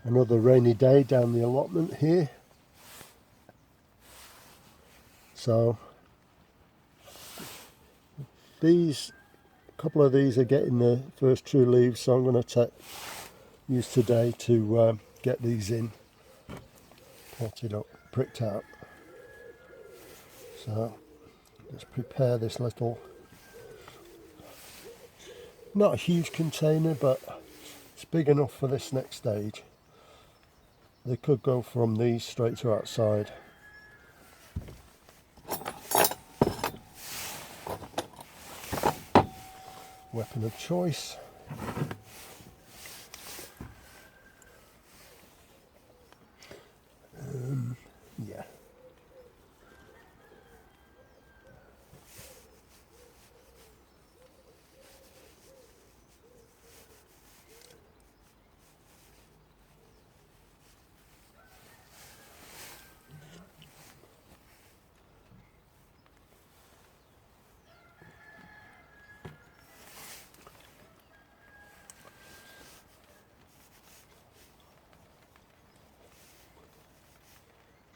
Another rainy day down the allotment here. So these, a couple of these are getting the first true leaves, so I'm going to use today to get these in, potted up, pricked out. So let's prepare this little, not a huge container, but it's big enough for this next stage. They could go from these straight to outside. Weapon of choice. Yeah.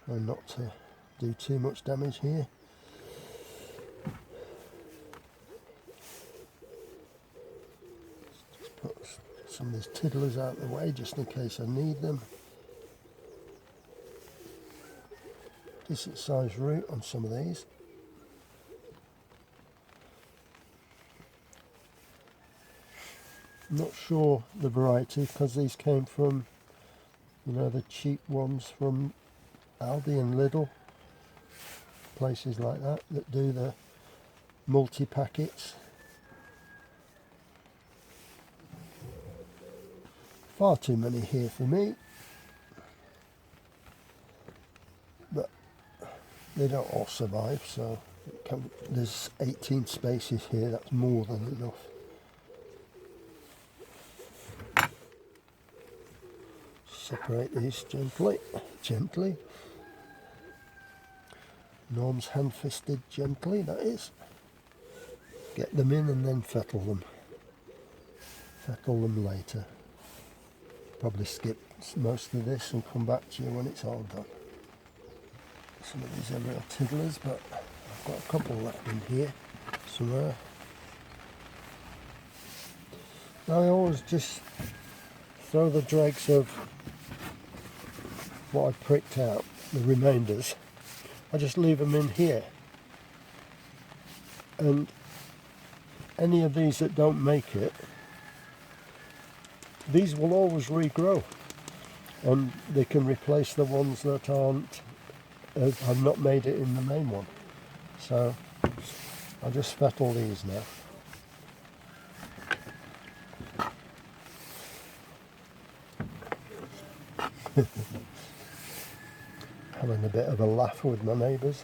Try not to do too much damage here. Just put some of these tiddlers out of the way just in case I need them. Decent sized root on some of these. I'm not sure the variety because these came from, you know, the cheap ones from Aldi and Lidl, places like that do the multi-packets. Far too many here for me, but they don't all survive, so there's 18 spaces here, that's more than enough. Separate these gently. Norm's hand-fisted gently, that is. Get them in and then fettle them. Fettle them later. Probably skip most of this and come back to you when it's all done. Some of these are real tiddlers, but I've got a couple left in here somewhere. I always just throw the dregs of what I pricked out, the remainders, I just leave them in here. And any of these that don't make it, these will always regrow, and they can replace the ones that have not made it in the main one. So I'll just fettle these now. Having a bit of a laugh with my neighbours.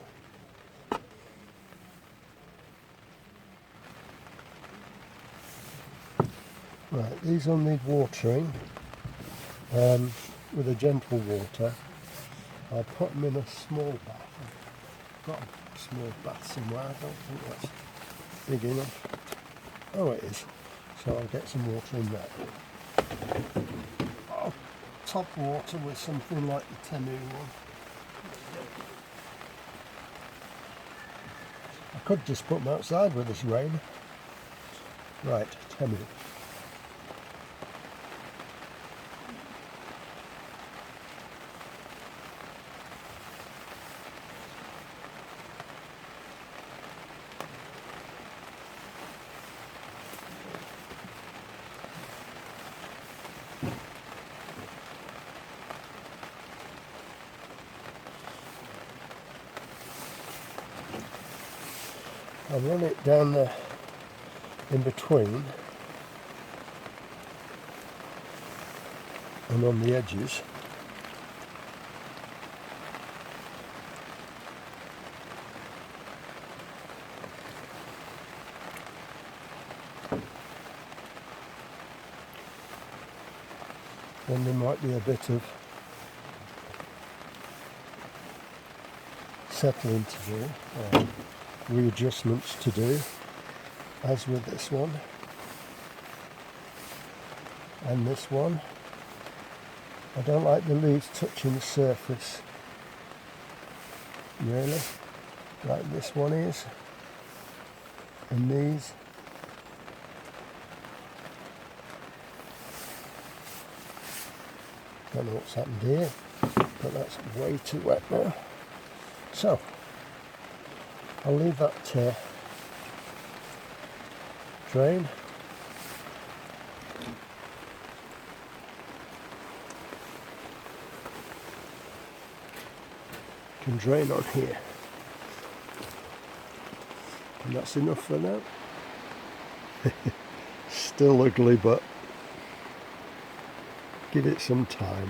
Right, these will need watering with a gentle water. I'll put them in a small bath. I've got a small bath somewhere, I don't think that's big enough. Oh, it is. So I'll get some water in there. I'll top water with something like the Temu one. I could just put them outside with this rain. Right, Temu. I'll run it down the in between and on the edges. Then there might be a bit of settling to do. Readjustments to do, as with this one and this one. I don't like the leaves touching the surface, really, like this one is, and these. Don't know what's happened here, but that's way too wet now. So, I'll leave that drain. Can drain on here. And that's enough for now. Still ugly, but give it some time.